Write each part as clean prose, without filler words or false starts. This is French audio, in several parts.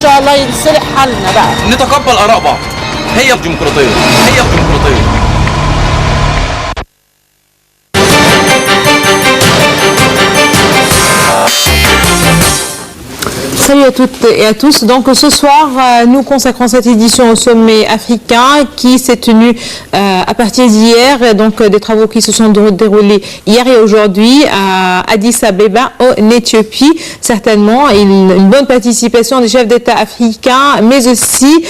ان شاء الله ينصلح حالنا بقى. نتقبل اراء بعض. هي الديمقراطيه، هي الديمقراطيه. Salut à toutes et à tous. Donc ce soir, nous consacrons cette édition au sommet africain qui s'est tenu à partir d'hier, donc des travaux qui se sont déroulés hier et aujourd'hui à Addis Abeba en Éthiopie. Certainement une bonne participation des chefs d'État africains, mais aussi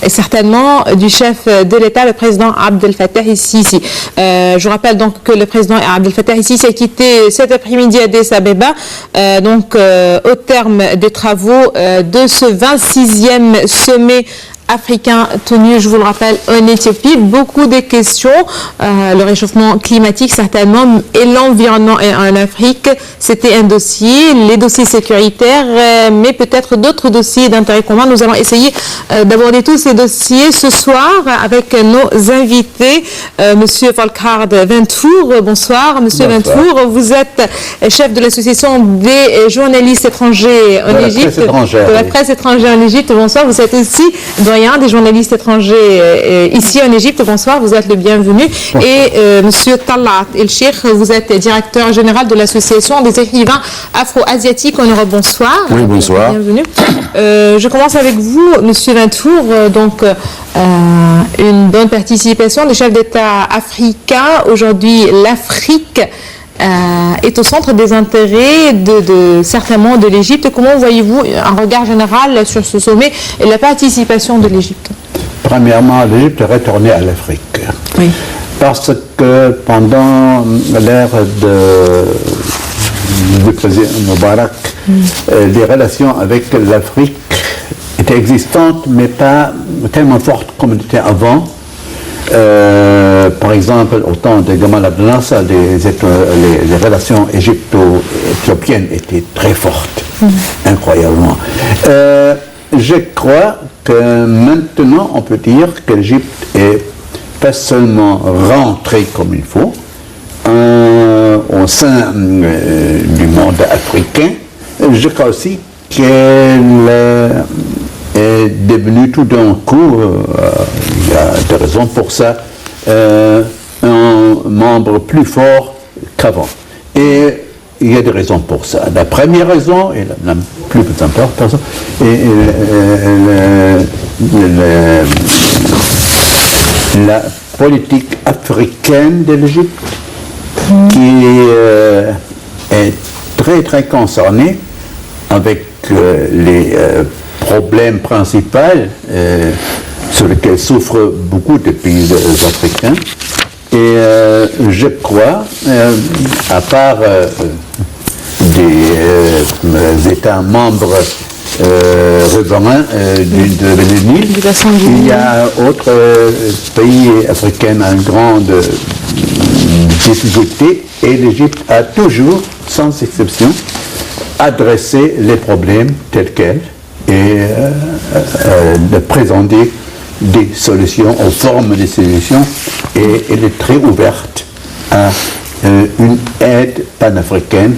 certainement du chef de l'État, le président Abdel Fattah el-Sisi. Je rappelle donc que le président Abdel Fattah el-Sisi a quitté cet après-midi Addis Abeba, au terme des travaux de ce 26e sommet africain tenu, je vous le rappelle, en Éthiopie. Beaucoup de questions, le réchauffement climatique certainement et l'environnement en Afrique, c'était un dossier, les dossiers sécuritaires, mais peut-être d'autres dossiers d'intérêt commun. Nous allons essayer d'aborder tous ces dossiers ce soir avec nos invités. Monsieur Volkhard Ventour, bonsoir. Monsieur Ventour, vous êtes chef de l'association des journalistes étrangers en Égypte, de la presse étrangère en Égypte. Bonsoir. Vous êtes aussi des journalistes étrangers ici en Égypte. Bonsoir, vous êtes le bienvenu. Et Monsieur Talat El-Sheikh, vous êtes directeur général de l'association des écrivains afro-asiatiques en Europe. Bonsoir. Oui, bonsoir. Bienvenue. Je commence avec vous, Monsieur Ventour. Donc, une bonne participation des chefs d'État africains. Aujourd'hui, l'Afrique est au centre des intérêts certainement de l'Égypte. Comment voyez-vous un regard général sur ce sommet et la participation de l'Égypte? Premièrement, l'Égypte est retournée à l'Afrique. Oui. Parce que pendant l'ère du président Moubarak, les relations avec l'Afrique étaient existantes, mais pas tellement fortes comme elles étaient avant. Par exemple, au temps de Gamal Abdel Nasser, les relations égypto-éthiopiennes étaient très fortes, incroyablement. Je crois que maintenant, on peut dire que l'Égypte est pas seulement rentrée comme il faut au sein du monde africain, je crois aussi qu'elle est devenue tout d'un coup, il y a des raisons pour ça, un membre plus fort qu'avant. Et il y a des raisons pour ça. La première raison, et la plus importante, est la politique africaine de l'Égypte, qui est très très concernée avec les problèmes principaux sur lesquels souffrent beaucoup de pays africains. Et je crois, à part des États membres riverains de l'île, il y a autres pays africains en grande difficulté, et l'Égypte a toujours, sans exception, adressé les problèmes tels quels et de présenter des solutions, aux formes de solutions, et elle est très ouverte à une aide panafricaine.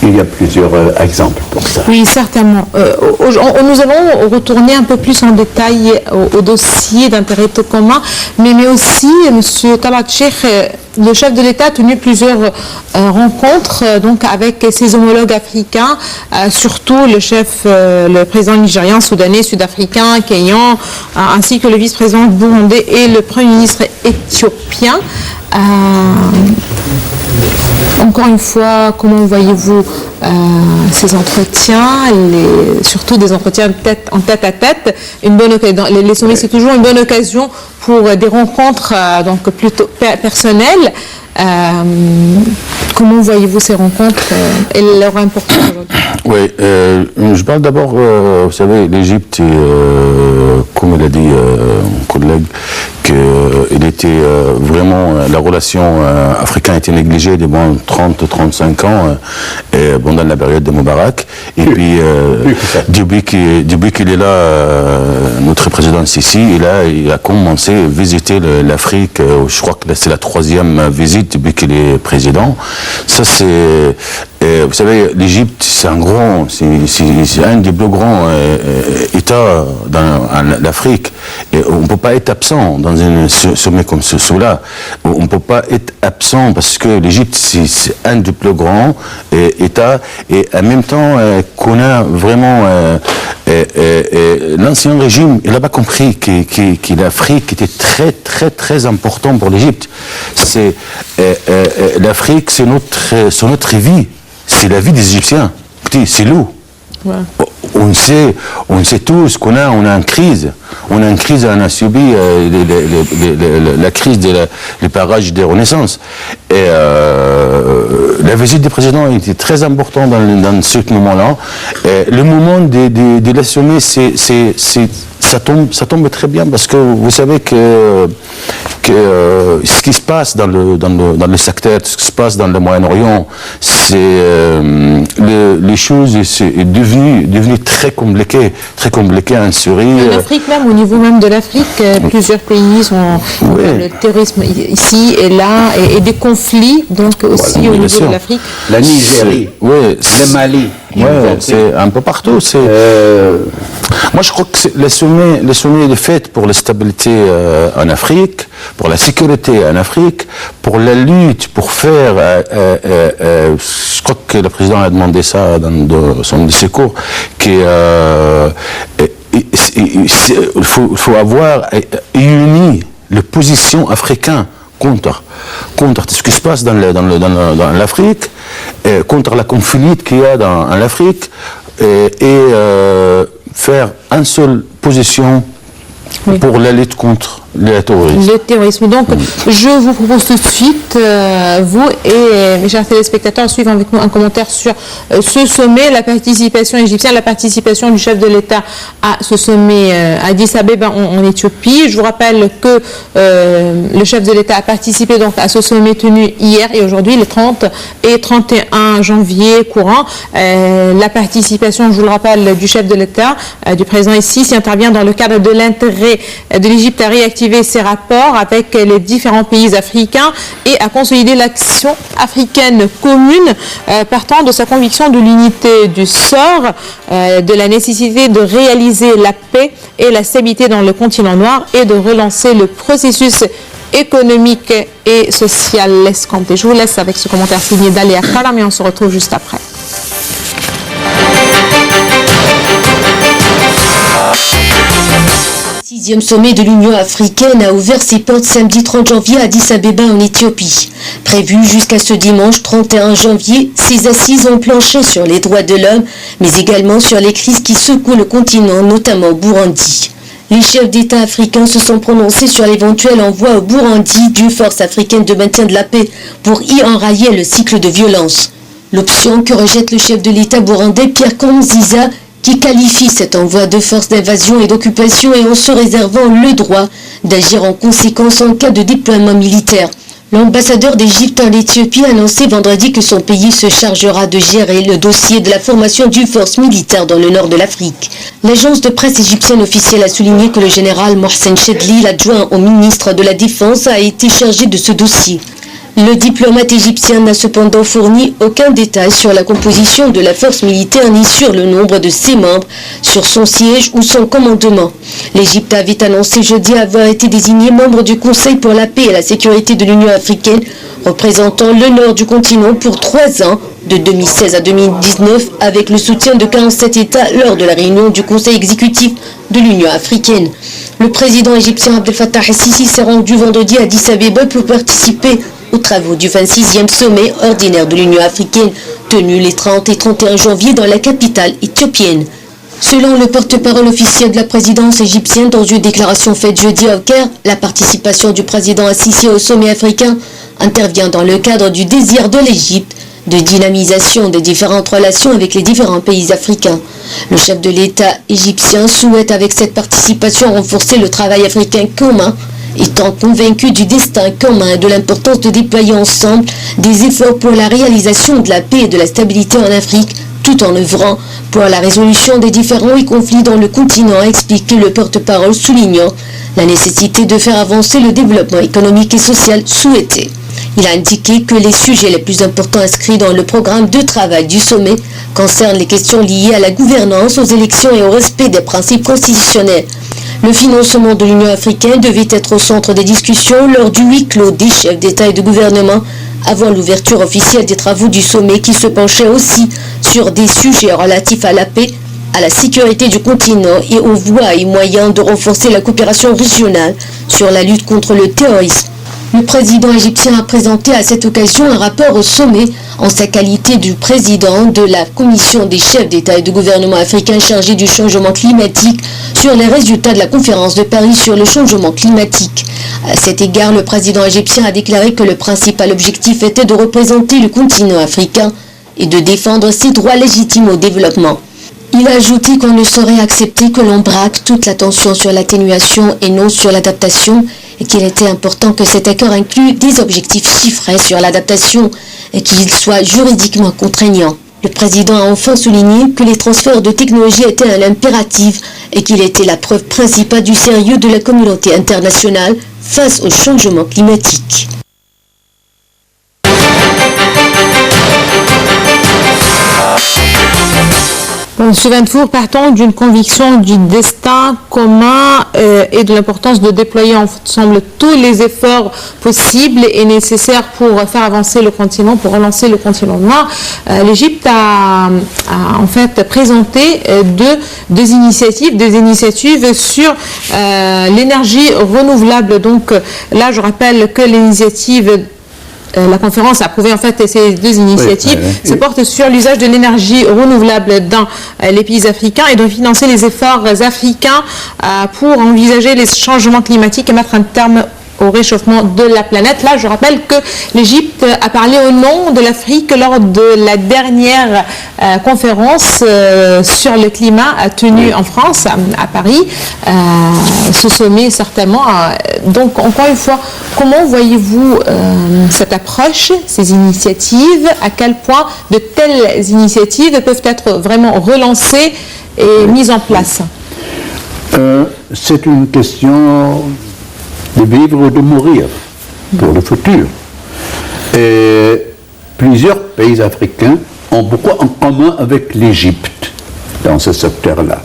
Il y a plusieurs exemples pour ça. Oui, certainement. Nous allons retourner un peu plus en détail au dossier d'intérêt commun, mais aussi, M. Talat El-Sheikh, le chef de l'État a tenu plusieurs rencontres donc avec ses homologues africains, surtout le président nigérian, soudanais, sud-africain, kenyan, ainsi que le vice-président burundais et le premier ministre éthiopien. Encore une fois, comment voyez-vous ces entretiens, surtout des entretiens en tête à tête? Les sommets, c'est toujours une bonne occasion pour des rencontres donc plutôt personnelles. Comment voyez-vous ces rencontres et leur importance aujourd'hui? Oui, je parle d'abord, vous savez, l'Égypte, comme l'a dit mon collègue, qu'il était vraiment, la relation africaine a été négligée durant 30-35 ans pendant la période de Moubarak. Et puis, depuis qu'il est là, notre président Sisi, il a commencé à visiter l'Afrique. Je crois que c'est la 3e visite depuis qu'il est président. Ça, c'est vous savez, l'Égypte, c'est un des plus grands États dans l'Afrique. Et on ne peut pas être absent dans un sommet comme cela. On ne peut pas être absent parce que l'Égypte, c'est un des plus grands États. Et en même temps, qu'on a vraiment... l'ancien régime, il n'a pas compris que l'Afrique était très, très, très important pour l'Égypte. L'Afrique, c'est notre vie. C'est la vie des Égyptiens. C'est nous. Ouais. On sait tous qu'on a une crise. On a subi la crise des barrages de Renaissance. Et la visite du président était très importante dans ce moment-là. Le moment de la sommet, ça tombe très bien parce que vous savez que ce qui se passe dans le secteur, ce qui se passe dans le Moyen-Orient, les choses sont devenues très compliquées à insérer. En Afrique même, au niveau même de l'Afrique, plusieurs pays sont le terrorisme ici et là, et des conflits, donc aussi au niveau de l'Afrique. La Nigérie, le Mali. Ouais, c'est un peu partout. Moi, je crois que le sommet est fait pour la stabilité en Afrique, pour la sécurité en Afrique, pour la lutte, pour faire... je crois que le président a demandé ça dans son discours, qu'il faut avoir uni les positions africaines contre ce qui se passe dans l'Afrique, contre la conflit qu'il y a dans l'Afrique, et faire une seule position pour la lutte contre le terrorisme. Donc, je vous propose tout de suite, vous et mes chers téléspectateurs, suivre avec nous un commentaire sur ce sommet, la participation égyptienne, la participation du chef de l'État à ce sommet à Addis Abeba en Éthiopie. Je vous rappelle que le chef de l'État a participé donc à ce sommet tenu hier et aujourd'hui, les 30 et 31 janvier courant. La participation, je vous le rappelle, du chef de l'État, du président Sisi, intervient dans le cadre de l'intérêt de l'Égypte à réactiver ses rapports avec les différents pays africains et à consolider l'action africaine commune, partant de sa conviction de l'unité du sort, de la nécessité de réaliser la paix et la stabilité dans le continent noir et de relancer le processus économique et social escompté. Je vous laisse avec ce commentaire signé d'Aléa Kalam et on se retrouve juste après. Le 6e sommet de l'Union africaine a ouvert ses portes samedi 30 janvier à Addis Abeba en Éthiopie. Prévu jusqu'à ce dimanche 31 janvier, ces assises ont planché sur les droits de l'homme, mais également sur les crises qui secouent le continent, notamment au Burundi. Les chefs d'État africains se sont prononcés sur l'éventuel envoi au Burundi d'une force africaine de maintien de la paix pour y enrayer le cycle de violence. L'option que rejette le chef de l'État burundais Pierre Nkurunziza, qui qualifie cet envoi de force d'invasion et d'occupation et en se réservant le droit d'agir en conséquence en cas de déploiement militaire. L'ambassadeur d'Égypte en Éthiopie a annoncé vendredi que son pays se chargera de gérer le dossier de la formation d'une force militaire dans le nord de l'Afrique. L'agence de presse égyptienne officielle a souligné que le général Mohsen Chedli, l'adjoint au ministre de la Défense, a été chargé de ce dossier. Le diplomate égyptien n'a cependant fourni aucun détail sur la composition de la force militaire ni sur le nombre de ses membres, sur son siège ou son commandement. L'Égypte avait annoncé jeudi avoir été désigné membre du Conseil pour la paix et la sécurité de l'Union africaine, représentant le nord du continent pour 3 ans, de 2016 à 2019, avec le soutien de 47 États lors de la réunion du Conseil exécutif de l'Union africaine. Le président égyptien Abdel Fattah el-Sisi s'est rendu vendredi à Addis Abeba pour participer aux travaux du 26e sommet ordinaire de l'Union africaine, tenu les 30 et 31 janvier dans la capitale éthiopienne. Selon le porte-parole officiel de la présidence égyptienne dans une déclaration faite jeudi au Caire, la participation du président Sisi au sommet africain intervient dans le cadre du désir de l'Égypte de dynamisation des différentes relations avec les différents pays africains. Le chef de l'État égyptien souhaite avec cette participation renforcer le travail africain commun, étant convaincu du destin commun et de l'importance de déployer ensemble des efforts pour la réalisation de la paix et de la stabilité en Afrique, tout en œuvrant pour la résolution des différends et conflits dans le continent, a expliqué le porte-parole, soulignant la nécessité de faire avancer le développement économique et social souhaité. Il a indiqué que les sujets les plus importants inscrits dans le programme de travail du sommet concernent les questions liées à la gouvernance, aux élections et au respect des principes constitutionnels. Le financement de l'Union africaine devait être au centre des discussions lors du huis clos des chefs d'État et de gouvernement avant l'ouverture officielle des travaux du sommet qui se penchait aussi sur des sujets relatifs à la paix, à la sécurité du continent et aux voies et moyens de renforcer la coopération régionale sur la lutte contre le terrorisme. Le président égyptien a présenté à cette occasion un rapport au sommet en sa qualité de président de la commission des chefs d'État et de gouvernement africains chargés du changement climatique sur les résultats de la conférence de Paris sur le changement climatique. À cet égard, le président égyptien a déclaré que le principal objectif était de représenter le continent africain et de défendre ses droits légitimes au développement. Il a ajouté qu'on ne saurait accepter que l'on braque toute l'attention sur l'atténuation et non sur l'adaptation et qu'il était important que cet accord inclue des objectifs chiffrés sur l'adaptation et qu'il soit juridiquement contraignant. Le président a enfin souligné que les transferts de technologie étaient un impératif et qu'il était la preuve principale du sérieux de la communauté internationale face au changement climatique. Bon, M. Windfuhr, partons d'une conviction du destin commun et de l'importance de déployer ensemble tous les efforts possibles et nécessaires pour faire avancer le continent, pour relancer le continent noir. L'Égypte a en fait présenté deux initiatives sur l'énergie renouvelable. Donc là, je rappelle que l'initiative la conférence a approuvé en fait ces deux initiatives, se portent sur l'usage de l'énergie renouvelable dans les pays africains et de financer les efforts africains pour envisager les changements climatiques et mettre un terme au réchauffement de la planète. Là, je rappelle que l'Égypte a parlé au nom de l'Afrique lors de la dernière conférence sur le climat tenue en France, à Paris. Ce sommet, certainement. Donc, encore une fois, comment voyez-vous cette approche, ces initiatives? À quel point de telles initiatives peuvent être vraiment relancées et mises en place? C'est une question de vivre ou de mourir pour le futur. Et plusieurs pays africains ont beaucoup en commun avec l'Égypte dans ce secteur-là.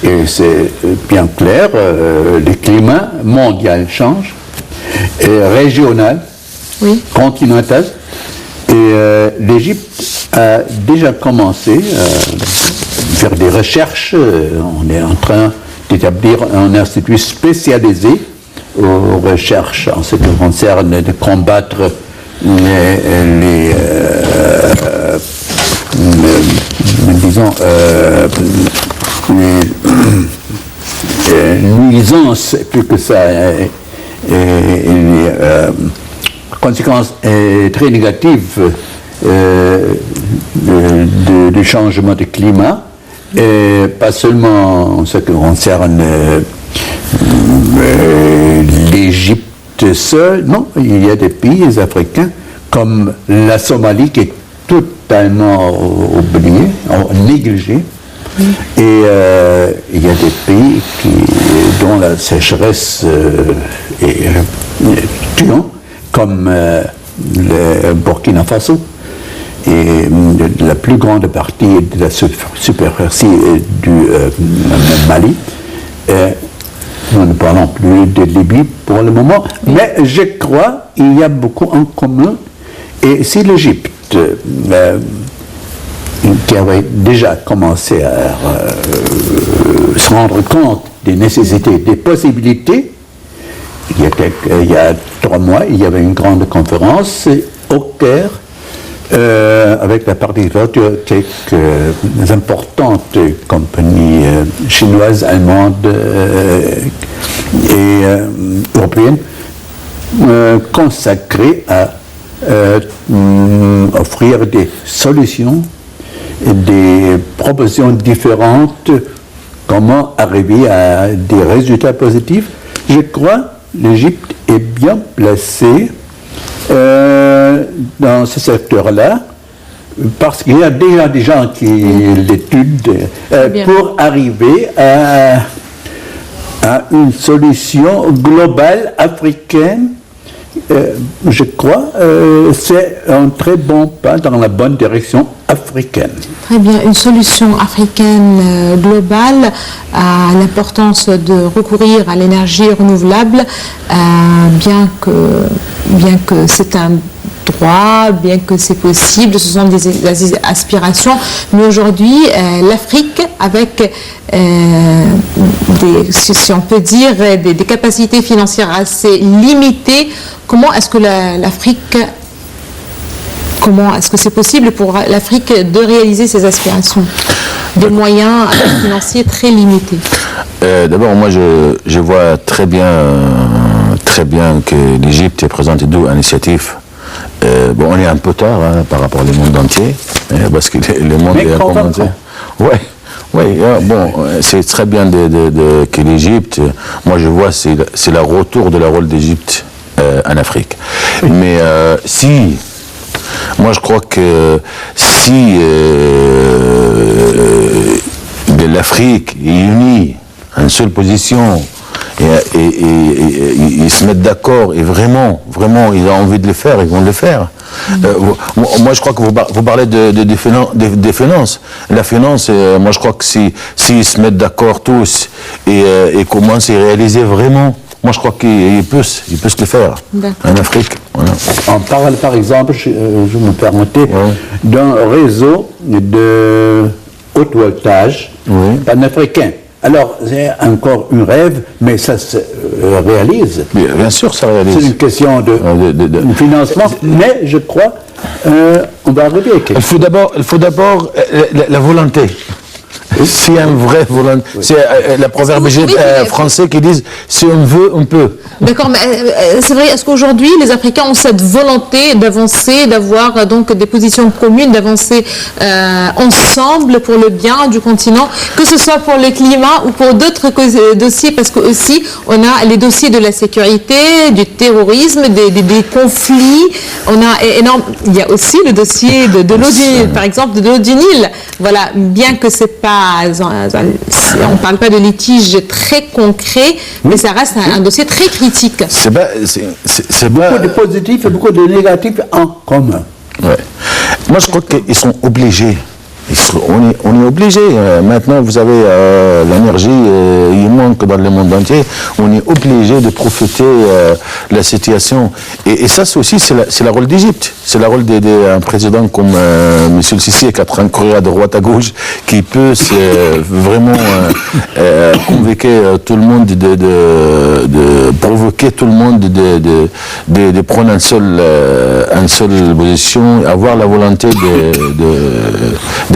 Et c'est bien clair, le climat mondial change, et régional, continental. Et l'Égypte a déjà commencé à faire des recherches. On est en train d'établir un institut spécialisé aux recherches en ce qui concerne de combattre les nuisances, plus que ça, les conséquences très négatives du changement de climat, et pas seulement en ce qui concerne l'Égypte seule, non, il y a des pays africains comme la Somalie qui est totalement oubliée, négligée, et il y a des pays dont la sécheresse est tuante, comme le Burkina Faso, et la plus grande partie de la superficie du Mali. Nous ne parlons plus de Libye pour le moment, mais je crois qu'il y a beaucoup en commun. Et si l'Égypte, qui avait déjà commencé à se rendre compte des nécessités, des possibilités, il y a 3 mois, il y avait une grande conférence au Caire, avec la participation de quelques importantes compagnies chinoises, allemandes et européennes, consacrées à offrir des solutions, des propositions différentes, comment arriver à des résultats positifs. Je crois que l'Égypte est bien placée dans ce secteur-là, parce qu'il y a déjà des gens qui l'étudient pour arriver à une solution globale africaine je crois, c'est un très bon pas dans la bonne direction africaine. Très bien, une solution africaine globale à l'importance de recourir à l'énergie renouvelable, bien que c'est un droit, bien que c'est possible, ce sont des aspirations, mais aujourd'hui l'Afrique avec si on peut dire des capacités financières assez limitées, comment est-ce que c'est possible pour l'Afrique de réaliser ses aspirations? Des moyens financiers très limités. D'abord, moi, je vois très bien que l'Égypte est présente d'où initiative. Bon, on est un peu tard par rapport au monde entier, parce que le monde est commenté. Oui, bon, c'est très bien que l'Égypte, moi je vois, c'est le retour de la rôle d'Égypte en Afrique. Mais moi je crois que si l'Afrique est unie en une seule position, et ils se mettent d'accord et vraiment ils ont envie de le faire, ils vont le faire. Moi je crois que vous parlez des finances. La finance, moi je crois que s'ils se mettent d'accord tous et commencent à réaliser vraiment, moi je crois qu'ils peuvent le faire en Afrique. Voilà. On parle par exemple, je me permettais, d'un réseau de haute voltage panafricain. Alors, c'est encore un rêve, mais ça se réalise. Bien sûr, ça réalise. C'est une question de financement, mais je crois on va arriver à quelque chose. Il faut d'abord la volonté. C'est un vrai volonté. C'est le proverbe français qui dit « si on veut, on peut ». D'accord, mais c'est vrai, est-ce qu'aujourd'hui, les Africains ont cette volonté d'avancer, d'avoir donc des positions communes, d'avancer ensemble pour le bien du continent, que ce soit pour le climat ou pour d'autres dossiers, parce que aussi, on a les dossiers de la sécurité, du terrorisme, des conflits, on a énorme... Il y a aussi le dossier de l'eau du, par exemple, de l'eau du Nil. Voilà, bien que c'est pas... on ne parle pas de litige très concret, mais ça reste un dossier très critique. C'est beaucoup de positifs et beaucoup de négatifs en commun. Ouais. Moi, je crois qu'ils sont obligés. On est obligé. Maintenant, vous avez l'énergie, il manque dans le monde entier. On est obligé de profiter de la situation. Et ça, c'est aussi, c'est le rôle d'Égypte. C'est le rôle d'un président comme M. Sisi, qui est en train de courir à droite, à gauche, qui peut vraiment convoquer tout le monde, de provoquer tout le monde, de prendre une seule position, avoir la volonté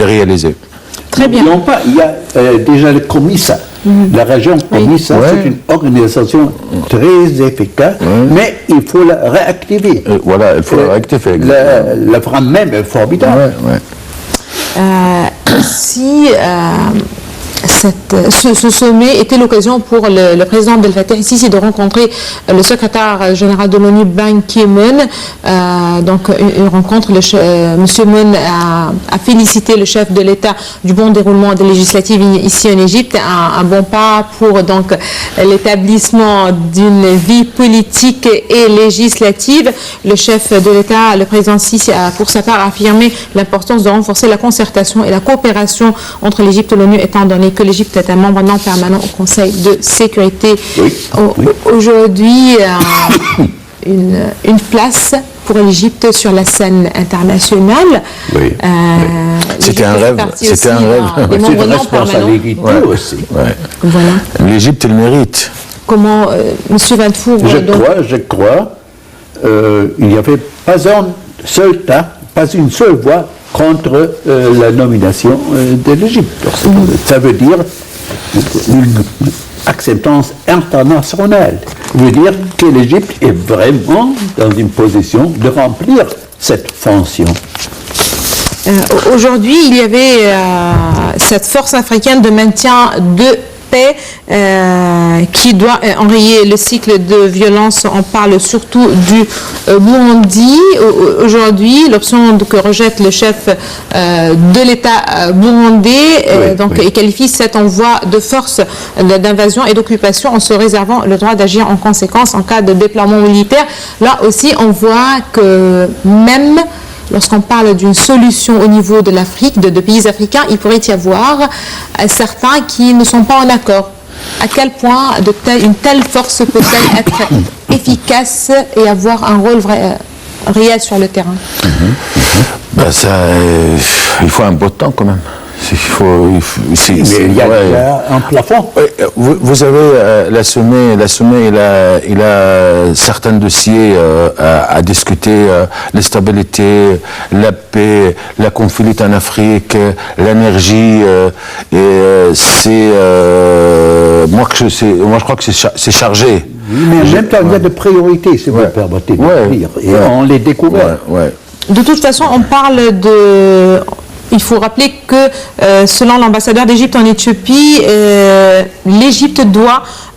de réaliser. Très bien. N'oublions pas, il y a déjà le COMISA. La région COMISA, c'est une organisation très efficace, mais il faut la réactiver. Voilà, il faut la réactiver. La femme même est formidable. Ce sommet était l'occasion pour le président Abdel Fattah el-Sisi de rencontrer le secrétaire général de l'ONU, Ban Ki-moon. Donc une rencontre, M. Moon a félicité le chef de l'État du bon déroulement des législatives ici en Égypte, un bon pas pour donc l'établissement d'une vie politique et législative. Le chef de l'État, le président Sisi, a pour sa part affirmé l'importance de renforcer la concertation et la coopération entre l'Égypte et l'ONU, étant donné que l'Égypte est un membre non permanent au Conseil de sécurité. Aujourd'hui, une place pour l'Égypte sur la scène internationale. C'était un rêve. C'était un rêve. C'est une responsabilité aussi. Voilà. L'Égypte le mérite. Comment, M. Vanfour... Je crois, il n'y avait pas une seule voix contre la nomination de l'Égypte. Ça veut dire une acceptance internationale. Ça veut dire que l'Égypte est vraiment dans une position de remplir cette fonction. Aujourd'hui, il y avait cette force africaine de maintien de paix qui doit enrayer le cycle de violence. On parle surtout du Burundi. Aujourd'hui, l'option que rejette le chef de l'État burundais et qualifie cet envoi de forces d'invasion et d'occupation en se réservant le droit d'agir en conséquence en cas de déploiement militaire. Là aussi, on voit que même lorsqu'on parle d'une solution au niveau de l'Afrique, de pays africains, il pourrait y avoir certains qui ne sont pas en accord. À quel point une telle force peut-elle être efficace et avoir un rôle réel sur le terrain? Il faut un beau temps quand même. Il y a un plafond. Vous avez la sommet, il a certains dossiers à discuter, la stabilité, la paix, la conflit en Afrique, l'énergie. Moi je crois que c'est chargé. Mais en même temps, il y a des priorités, si vous permettez de dire. Et on les découvre. De toute façon, on parle de... Il faut rappeler que selon l'ambassadeur d'Égypte en Éthiopie, l'Égypte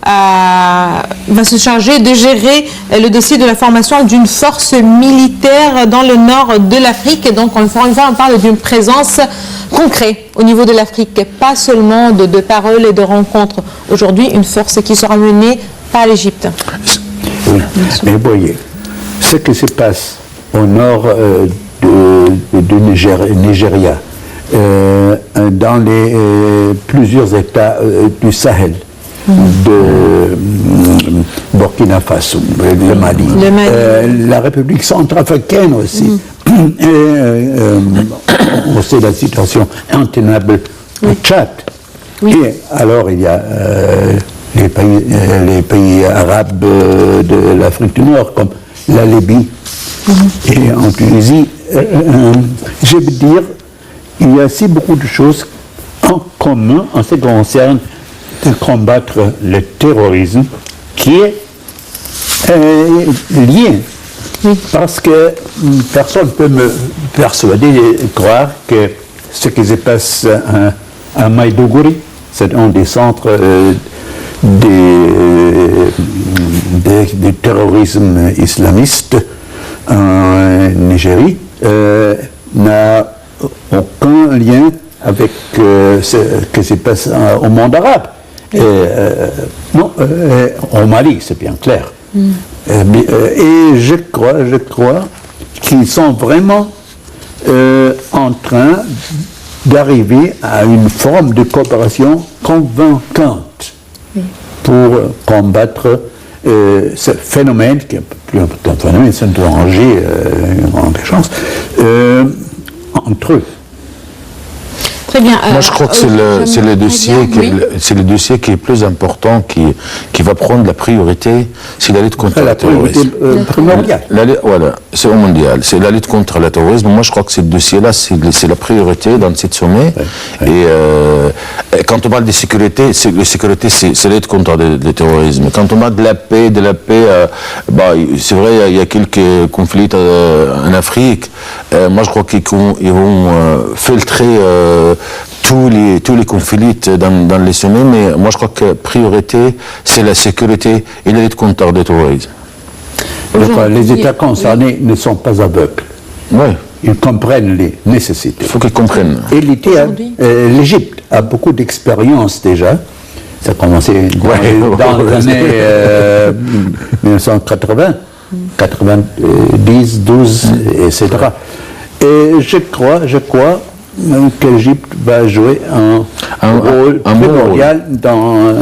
va se charger de gérer le dossier de la formation d'une force militaire dans le nord de l'Afrique. Et donc, encore une fois, on parle d'une présence concrète au niveau de l'Afrique, pas seulement de paroles et de rencontres. Aujourd'hui, une force qui sera menée par l'Égypte. Oui. Mais voyez, ce qui se passe au nord du Nigeria, dans plusieurs États du Sahel, de Burkina Faso, le Mali, la République centrafricaine aussi, aussi la situation intenable au Tchad. Et alors il y a les pays arabes de l'Afrique du Nord, comme la Libye et en Tunisie. Je veux dire, il y a aussi beaucoup de choses en commun en ce qui concerne de combattre le terrorisme qui est lié. Parce que personne ne peut me persuader de croire que ce qui se passe à Maïdougouri, c'est un des centres du terrorisme islamiste en Nigérie, n'a aucun lien avec ce qui se passe au monde arabe. Non, au Mali, c'est bien clair. Et je crois qu'ils sont vraiment en train d'arriver à une forme de coopération convaincante pour combattre ce phénomène, qui est plus un phénomène, c'est un danger, une grande chance, entre eux. Très bien. Moi, je crois que c'est le dossier qui est plus important, qui va prendre la priorité, c'est la lutte contre le terrorisme. Primordiale. Voilà, c'est au mondial. C'est la lutte contre le terrorisme. Moi, je crois que ce dossier-là, c'est la priorité dans cette sommet. Et quand on parle de sécurité, c'est la lutte contre le terrorisme. Quand on parle de la paix, c'est vrai, il y a quelques conflits en Afrique. Moi, je crois qu'ils vont filtrer tous les conflits dans les sommets, mais moi je crois que priorité, c'est la sécurité et la lutte contre le terrorisme. Les États concernés ne sont pas aveugles. Oui. Ils comprennent les nécessités. Il faut qu'ils comprennent. Et l'Égypte a beaucoup d'expérience déjà. Ça a commencé dans les années 1980, 90, 12, etc. Et je crois que l'Égypte va jouer un rôle primordial dans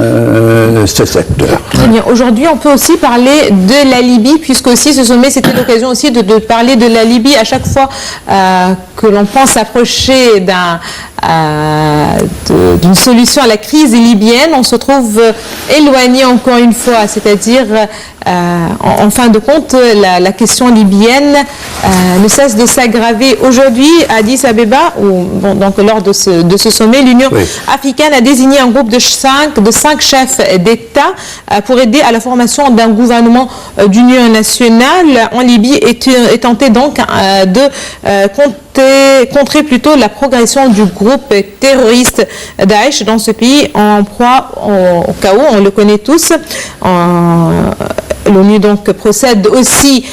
ce secteur. Très bien. Aujourd'hui, on peut aussi parler de la Libye, puisque aussi ce sommet, c'était l'occasion aussi de parler de la Libye. À chaque fois que l'on pense approcher d'une solution à la crise libyenne, on se trouve éloigné encore une fois, c'est-à-dire en fin de compte la question libyenne ne cesse de s'aggraver. Aujourd'hui à Addis Abeba, donc lors de ce sommet, l'Union africaine a désigné un groupe de cinq chefs d'État pour aider à la formation d'un gouvernement d'union nationale en Libye et tenter donc de contrer plutôt la progression du groupe terroriste Daesh dans ce pays en proie au chaos. On le connaît tous. L'ONU donc procède aussi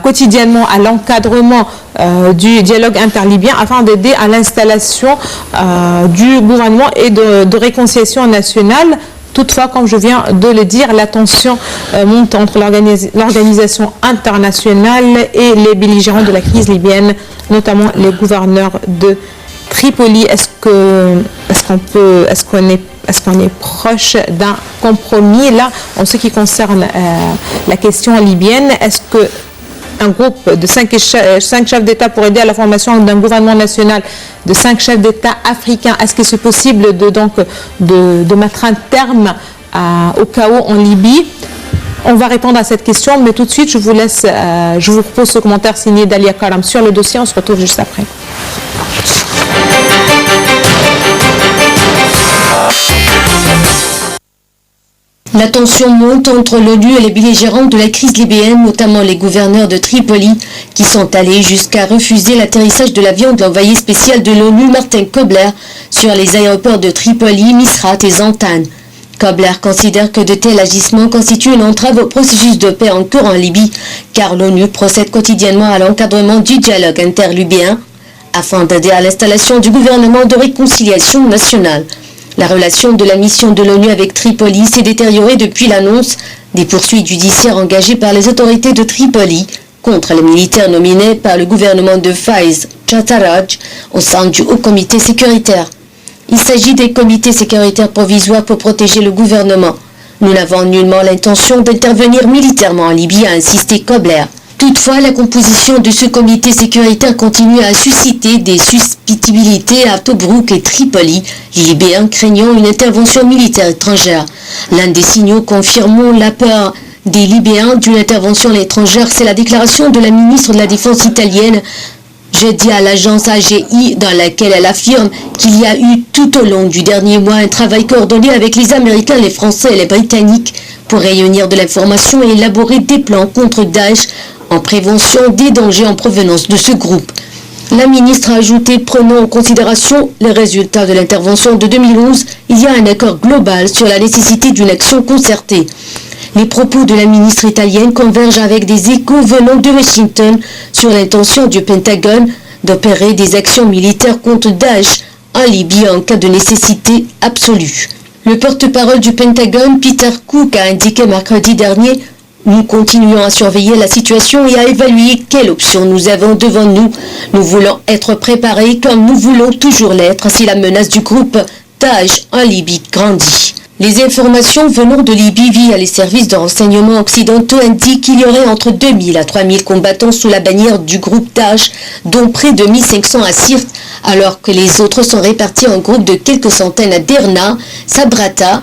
quotidiennement à l'encadrement du dialogue interlibyen afin d'aider à l'installation du gouvernement et de réconciliation nationale. Toutefois, comme je viens de le dire, la tension monte entre l'organisation internationale et les belligérants de la crise libyenne, notamment les gouverneurs de Tripoli. Est-ce qu'on est proche d'un compromis là en ce qui concerne la question libyenne? Est-ce que un groupe de 5 chefs d'État pour aider à la formation d'un gouvernement national de 5 chefs d'État africains, est-ce que c'est possible de mettre un terme au chaos en Libye? On va répondre à cette question, mais tout de suite, je vous propose ce commentaire signé Dalia Karam sur le dossier. On se retrouve juste après. La tension monte entre l'ONU et les belligérants de la crise libyenne, notamment les gouverneurs de Tripoli, qui sont allés jusqu'à refuser l'atterrissage de l'avion de l'envoyé spécial de l'ONU, Martin Kobler, sur les aéroports de Tripoli, Misrat et Zantane. Kobler considère que de tels agissements constituent une entrave au processus de paix en cours en Libye, car l'ONU procède quotidiennement à l'encadrement du dialogue interlibyen afin d'aider à l'installation du gouvernement de réconciliation nationale. La relation de la mission de l'ONU avec Tripoli s'est détériorée depuis l'annonce des poursuites judiciaires engagées par les autorités de Tripoli contre les militaires nominés par le gouvernement de Faiz Chataraj au sein du Haut Comité sécuritaire. Il s'agit des comités sécuritaires provisoires pour protéger le gouvernement. Nous n'avons nullement l'intention d'intervenir militairement en Libye, a insisté Kobler. Toutefois, la composition de ce comité sécuritaire continue à susciter des suspicions à Tobrouk et Tripoli, les Libyens craignant une intervention militaire étrangère. L'un des signaux confirmant la peur des Libyens d'une intervention étrangère, c'est la déclaration de la ministre de la Défense italienne jeudi à l'agence AGI, dans laquelle elle affirme qu'il y a eu tout au long du dernier mois un travail coordonné avec les Américains, les Français et les Britanniques pour réunir de l'information et élaborer des plans contre Daesh en prévention des dangers en provenance de ce groupe. La ministre a ajouté, prenant en considération les résultats de l'intervention de 2011, il y a un accord global sur la nécessité d'une action concertée. Les propos de la ministre italienne convergent avec des échos venant de Washington sur l'intention du Pentagone d'opérer des actions militaires contre Daesh en Libye en cas de nécessité absolue. Le porte-parole du Pentagone, Peter Cook, a indiqué mercredi dernier: nous continuons à surveiller la situation et à évaluer quelles options nous avons devant nous. Nous voulons être préparés comme nous voulons toujours l'être si la menace du groupe Daesh en Libye grandit. Les informations venant de Libye via les services de renseignement occidentaux indiquent qu'il y aurait entre 2000 à 3000 combattants sous la bannière du groupe Daesh, dont près de 1500 à Sirte, alors que les autres sont répartis en groupes de quelques centaines à Derna, Sabrata,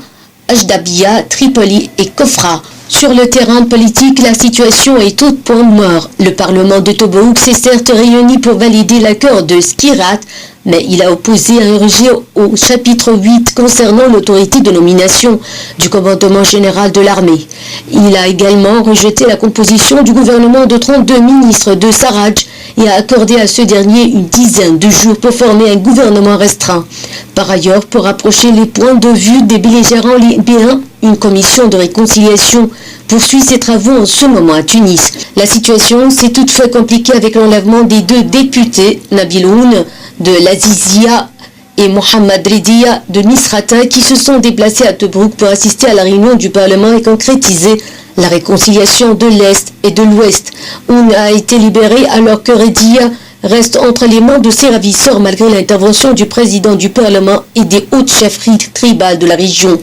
Ajdabiya, Tripoli et Kofra. Sur le terrain politique, la situation est au point mort. Le Parlement de Tobrouk s'est certes réuni pour valider l'accord de Skirat, mais il a opposé un rejet au chapitre 8 concernant l'autorité de nomination du commandement général de l'armée. Il a également rejeté la composition du gouvernement de 32 ministres de Sarraj et a accordé à ce dernier une dizaine de jours pour former un gouvernement restreint. Par ailleurs, pour rapprocher les points de vue des belligérants libyens, une commission de réconciliation poursuit ses travaux en ce moment à Tunis. La situation s'est toutefois compliquée avec l'enlèvement des deux députés, Nabiloun de l'Azizia et Mohamed Redia de Misrata, qui se sont déplacés à Tobrouk pour assister à la réunion du Parlement et concrétiser la réconciliation de l'Est et de l'Ouest. On a été libéré alors que Redia reste entre les mains de ses ravisseurs malgré l'intervention du président du Parlement et des hautes chefferies tribales de la région.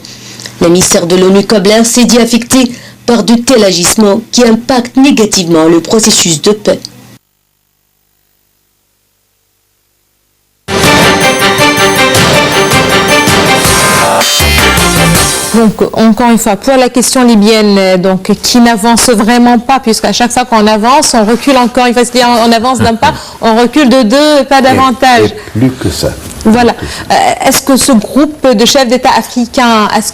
L'émissaire de l'ONU Kobler s'est dit affecté par de tels agissements qui impactent négativement le processus de paix. Donc, encore une fois, pour la question libyenne, donc, qui n'avance vraiment pas, puisqu'à chaque fois qu'on avance, on recule encore une fois. C'est-à-dire, on avance d'un pas, on recule de deux, pas davantage. Et plus que ça. Voilà. Est-ce que ce groupe de chefs d'État africains, est-ce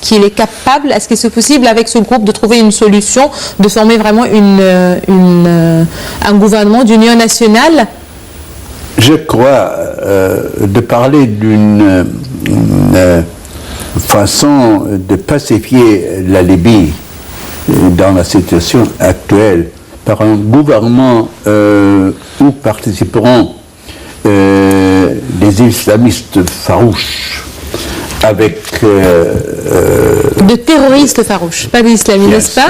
qu'il est capable, est-ce que c'est possible avec ce groupe de trouver une solution, de former vraiment un gouvernement d'union nationale? Je crois de parler d'une façon de pacifier la Libye dans la situation actuelle par un gouvernement où participeront des islamistes farouches avec... de terroristes farouches, pas d'islamistes, n'est-ce pas?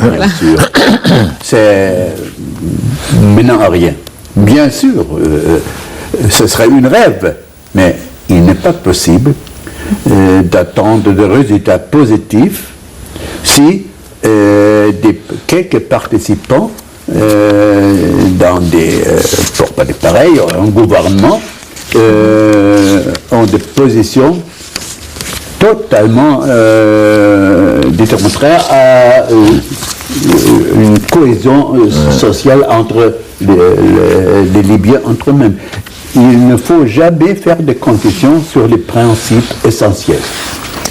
Bien sûr. C'est menant à rien. Bien sûr, ce serait une rêve, mais il n'est pas possible d'attendre de résultats positifs si quelques participants dans pas des pareils, un gouvernement ont des positions totalement contraires à une cohésion sociale entre les Libyens entre eux-mêmes. Il ne faut jamais faire de concessions sur les principes essentiels.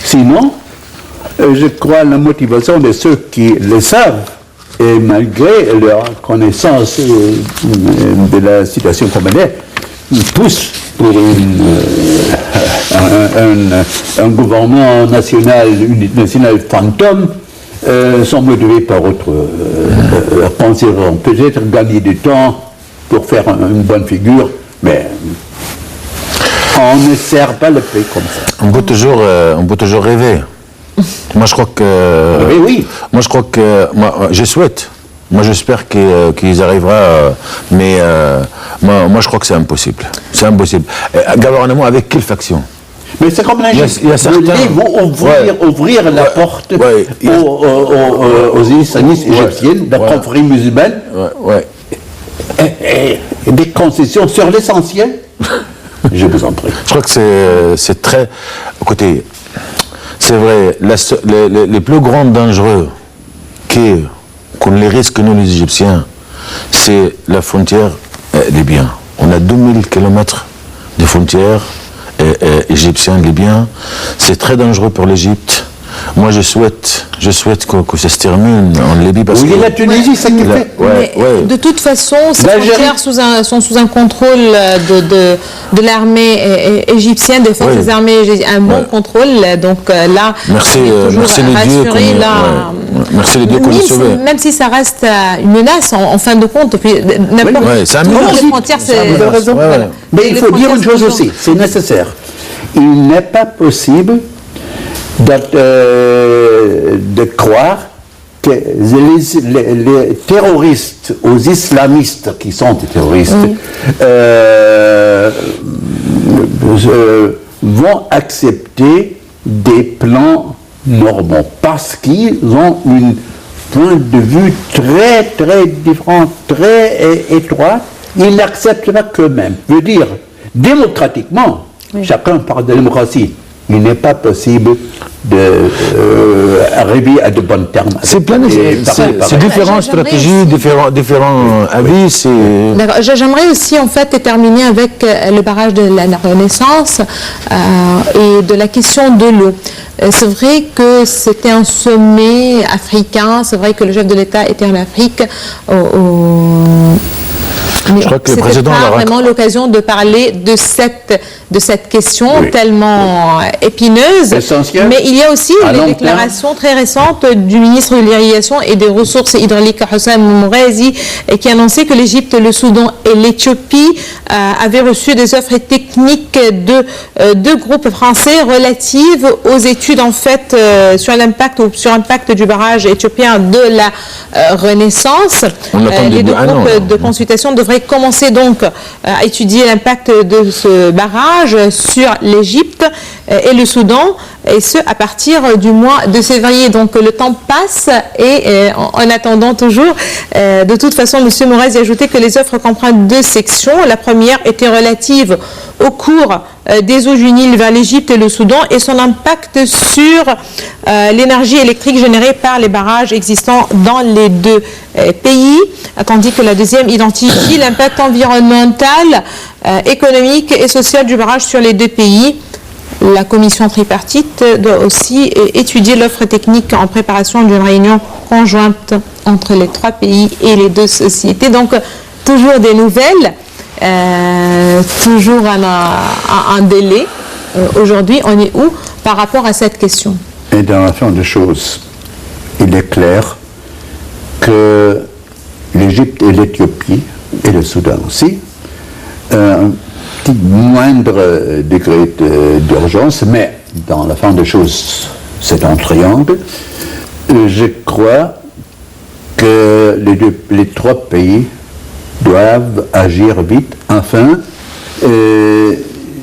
Sinon, je crois la motivation de ceux qui le savent, et malgré leur connaissance de la situation comme elle est, ils poussent pour un gouvernement national fantôme, sont motivés par autre pensée, peut-être gagner du temps pour faire une bonne figure, mais on ne sert pas le pays comme ça. On peut toujours rêver. Moi, je crois que... Oui. Moi, je crois que... je souhaite. Moi, j'espère qu'ils arriveront, mais moi, je crois que c'est impossible. C'est impossible. Gouvernement avec quelle faction? Mais c'est comme l'Égypte. Ils vont ouvrir la porte aux islamistes égyptiennes, la confrérie musulmane, et des concessions sur l'essentiel. Je vous en prie. Je crois que c'est très... Écoutez, c'est vrai, les plus grands dangereux qu'on les risque, nous les Égyptiens, c'est la frontière libyenne. On a 2000 km de frontières égyptiennes, libyennes. C'est très dangereux pour l'Égypte. Moi, je souhaite que ça se termine en Libye parce que... la Tunisie, ça qui fait. De toute façon, ces frontières sont sous un contrôle de l'armée égyptienne, des forces armées, un bon contrôle. Donc là, merci les dieux qu'on est sauvés. Même si ça reste une menace, en fin de compte, puis n'importe les frontières, c'est... Vous avez raison. Mais il faut dire une chose aussi, c'est nécessaire. Il n'est pas possible de croire que les terroristes, aux islamistes qui sont des terroristes, vont accepter des plans normaux parce qu'ils ont un point de vue très très différent, très étroit. Ils n'acceptent pas qu'eux-mêmes. Je veux dire, démocratiquement, chacun parle de démocratie. Il n'est pas possible d'arriver à de bons termes. C'est différentes stratégies, différents avis. D'accord. J'aimerais aussi en fait terminer avec le barrage de la Renaissance et de la question de l'eau. C'est vrai que c'était un sommet africain, c'est vrai que le chef de l'État était en Afrique. Je crois que le président n'a pas vraiment l'occasion de parler de cette question tellement épineuse. Essentiel. Mais il y a aussi les déclarations très récentes du ministre de l'Irrigation et des Ressources hydrauliques, Hossein Mourazi, qui annonçait que l'Égypte, le Soudan et l'Éthiopie avaient reçu des offres techniques de deux groupes français relatives aux études en fait sur l'impact du barrage éthiopien de la Renaissance. Les deux groupes de consultation devraient commencer donc à étudier l'impact de ce barrage sur l'Égypte. et le Soudan, et ce à partir du mois de février. Donc le temps passe et en attendant toujours, de toute façon, M. Morez a ajouté que les offres comprennent 2 sections. La première était relative au cours des eaux du Nil vers l'Égypte et le Soudan et son impact sur l'énergie électrique générée par les barrages existants dans les 2 pays, tandis que la deuxième identifie l'impact environnemental, économique et social du barrage sur les 2 pays. La commission tripartite doit aussi étudier l'offre technique en préparation d'une réunion conjointe entre les 3 pays et les 2 sociétés. Donc, toujours des nouvelles, toujours un délai. Aujourd'hui, on est où par rapport à cette question? Et dans la fin des choses, il est clair que l'Égypte et l'Éthiopie, et le Soudan aussi, moindre degré d'urgence, mais dans la fin des choses, c'est un triangle. Je crois que les 3 pays doivent agir vite afin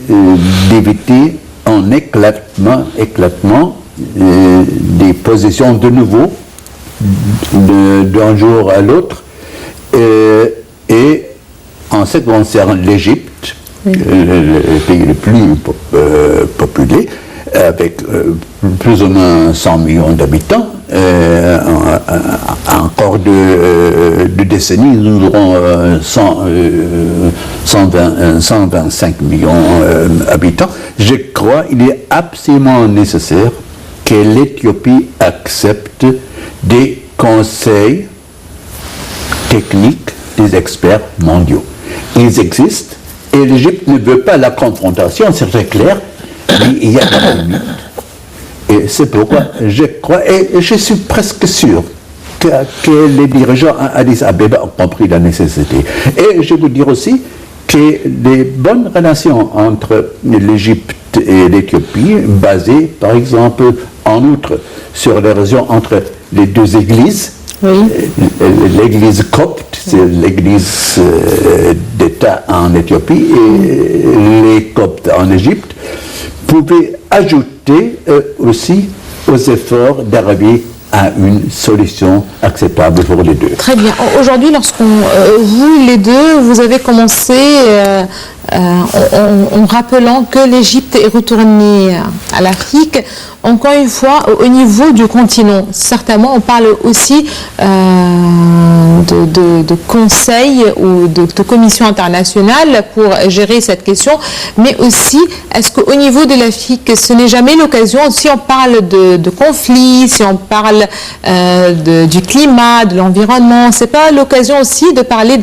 d'éviter un éclatement des positions de nouveau d'un jour à l'autre. Et en ce qui concerne l'Égypte, le pays le plus populé, avec plus ou moins 100 millions d'habitants, encore 2 décennies, nous aurons 125 millions d'habitants. Je crois qu'il est absolument nécessaire que l'Éthiopie accepte des conseils techniques des experts mondiaux. Ils existent. Et l'Égypte ne veut pas la confrontation, c'est très clair, mais il y a des limites. Et c'est pourquoi je crois, et je suis presque sûr, que les dirigeants à Addis Abeba ont compris la nécessité. Et je veux dire aussi que les bonnes relations entre l'Égypte et l'Éthiopie, basées par exemple, en outre, sur les relations entre les 2 églises, l'église copte, c'est l'église d'État en Éthiopie, et les coptes en Égypte, pouvaient ajouter aussi aux efforts d'arriver à une solution acceptable pour les 2. Très bien. Aujourd'hui, vous les 2, vous avez commencé en rappelant que l'Égypte est retournée à l'Afrique. Encore une fois, au niveau du continent, certainement, on parle aussi de conseils ou de commissions internationales pour gérer cette question, mais aussi, est-ce qu'au niveau de l'Afrique, ce n'est jamais l'occasion, si on parle de conflits, si on parle du climat, de l'environnement, c'est pas l'occasion aussi de parler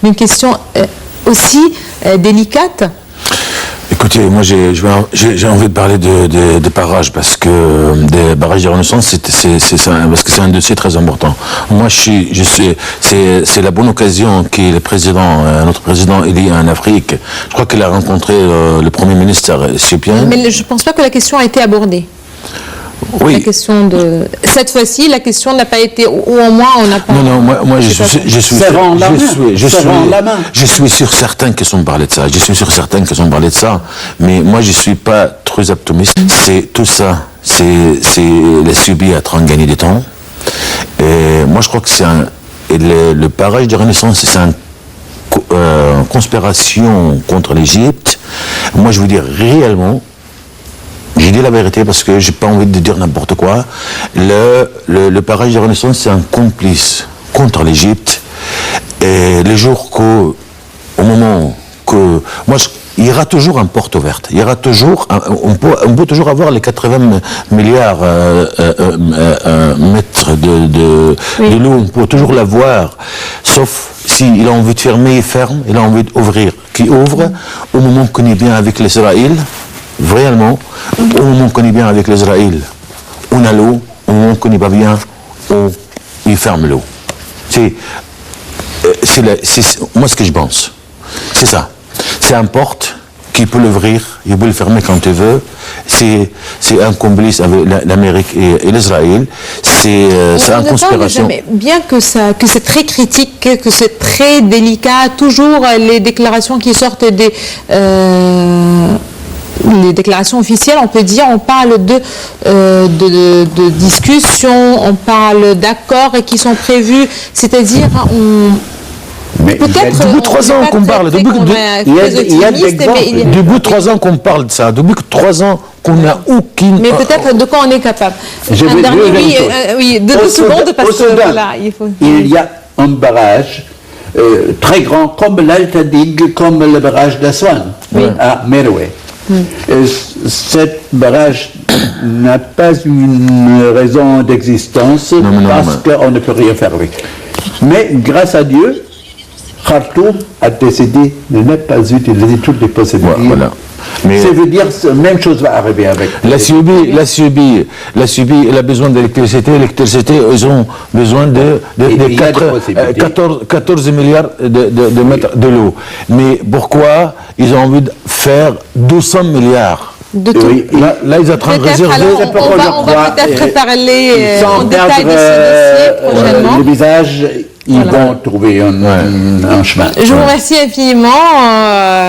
d'une question aussi délicate? Écoutez, moi j'ai envie de parler de barrages parce que des barrages de Renaissance, parce que c'est un dossier très important. Moi c'est la bonne occasion que notre président est en Afrique. Je crois qu'il a rencontré le Premier ministre éthiopien. Mais je ne pense pas que la question a été abordée. Oui. La question cette fois-ci, la question n'a pas été, ou au moins on n'a pas. Non, moi je suis sûr certains qu'ils sont parlé de ça. Je suis sûr certains qu'ils ont parlé de ça. Mais moi je suis pas très optimiste. C'est tout ça, c'est les subir à train de gagner du temps. Et moi je crois que c'est le barrage de Renaissance, c'est une conspiration contre l'Égypte. Moi je veux dire réellement. J'ai dit la vérité parce que j'ai pas envie de dire n'importe quoi. Le barrage de Renaissance, c'est un complice contre l'Égypte. Et les jours au moment que... il y aura toujours une porte ouverte. Il y aura toujours... On peut toujours avoir les 80 milliards mètres de l'eau. On peut toujours l'avoir. Sauf s'il a envie de fermer, il ferme. Il a envie d'ouvrir, qui ouvre. Au moment qu'on est bien avec l'Israël... Réellement, au moment qu'on est bien avec l'Israël, on a l'eau, au moment qu'on n'est pas bien, il ferme l'eau. Moi ce que je pense, c'est ça. C'est une porte qui peut l'ouvrir, il peut le fermer quand il veut. C'est un complice avec l'Amérique et l'Israël. C'est une conspiration. Bien que c'est très critique, que c'est très délicat, toujours les déclarations qui sortent les déclarations officielles, on peut dire, on parle de discussions, on parle d'accords qui sont prévus, c'est-à-dire Mais peut-être Depuis 3 ans qu'on parle, depuis de 3 ans qu'on parle de ça, depuis 3 ans qu'on n'a aucune... mais peut-être de quoi on est capable. Je vais dernier, dire une oui, chose. oui, de 2 secondes parce Au que Soudan, voilà, il faut. il y a un barrage très grand comme l'Altadig, comme le barrage d'Aswan à Merowe. Cet barrage n'a pas une raison d'existence parce qu'on ne peut rien faire avec. Mais grâce à Dieu, Khartoum a décidé de ne pas utiliser toutes les possibilités. Voilà. Mais ça veut dire que la même chose va arriver avec la Subi, elle a besoin d'électricité. L'électricité, ils ont besoin de 14 milliards de mètres de l'eau. Mais pourquoi ils ont envie de faire 200 milliards? De tout. Oui, Là, ils sont en train de réserver. Alors, on va peut-être parler en détail de ce dossier prochainement. Le visage, ils vont trouver un chemin. Je vous remercie infiniment,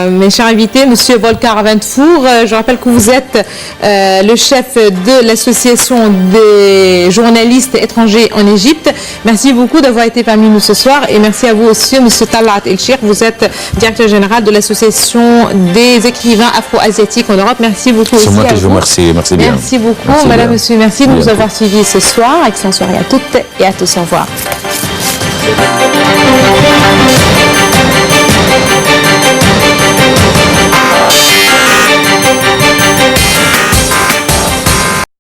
mes chers invités, Monsieur Volker Wendfour. Je rappelle que vous êtes le chef de l'association des journalistes étrangers en Égypte. Merci beaucoup d'avoir été parmi nous ce soir et merci à vous aussi, Monsieur Talat El-Shir. Vous êtes directeur général de l'association des écrivains afro-asiatiques en Europe. Merci beaucoup aussi. C'est moi à qui vous remercie. Merci bien. Merci beaucoup, Merci Madame, bien. Monsieur. Merci de nous avoir suivis ce soir. Excellente soirée à toutes et à tous. Au revoir.